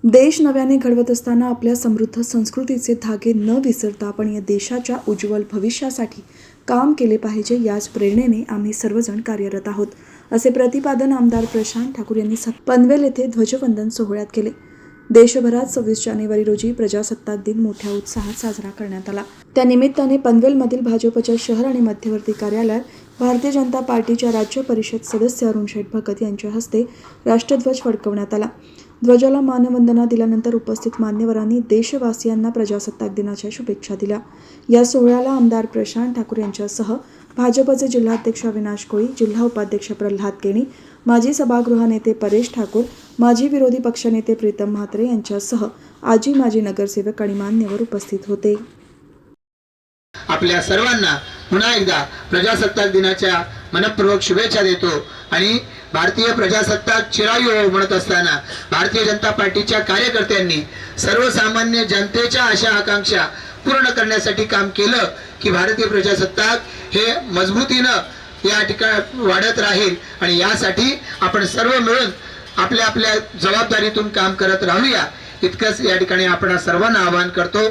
देश नव्याने घडवत असताना आपल्या समृद्ध संस्कृतीचे धागे न विसरता आपण या देशाच्या उज्ज्वल भविष्यासाठी काम केले पाहिजे, याच प्रेरणेने आम्ही सर्वजण कार्यरत आहोत, असे प्रतिपादन आमदार प्रशांत ठाकूर यांनी पनवेल येथे ध्वजवंदन सोहळ्यात केले। देशभरात 26 जानेवारी रोजी प्रजासत्ताक दिन मोठ्या उत्साहात साजरा करण्यात आला। त्या निमित्ताने पनवेलमधील भाजपच्या शहर आणि मध्यवर्ती कार्यालयात भारतीय जनता पार्टीच्या राज्य परिषद सदस्य अरुणशेठ भगत यांच्या हस्ते राष्ट्रध्वज फडकवण्यात आला। ध्वजाला मानवंदना दिल्यानंतर उपस्थित मान्यवरांनी देशवासियांना प्रजासत्ताक दिनाच्या शुभेच्छा दिल्या। या सोहळ्याला आमदार प्रशांत ठाकूर यांच्यासह भाजपचे जिल्हाध्यक्ष अविनाश कोळी, जिल्हा उपाध्यक्ष प्रल्हाद केणी, माजी सभागृह नेते परेश ठाकूर, माजी विरोधी पक्षनेते प्रीतम म्हात्रे यांच्यासह माजी नगरसेवक आणि मान्यवर उपस्थित होते। आपल्या सर्वांना पुन्हा एकदा प्रजासत्ताक दिनाच्या मनपूर्वक शुभेच्छा देतो आणि भारतीय प्रजासत्ताक चिरायू हो म्हणत असताना भारतीय जनता पार्टीच्या कार्यकर्त्यांनी सर्वसामान्य जनतेच्या आशा आकांक्षा पूर्ण करण्यासाठी काम केलं की भारतीय प्रजासत्ताक हे मजबूतीनं या ठिकाणी वाढत राहील आणि यासाठी आपण सर्व मिळून आपल्या आपल्या जबाबदारीतून काम करत राहूया, इतकंच या ठिकाणी आपण सर्वांना आवाहन करतो।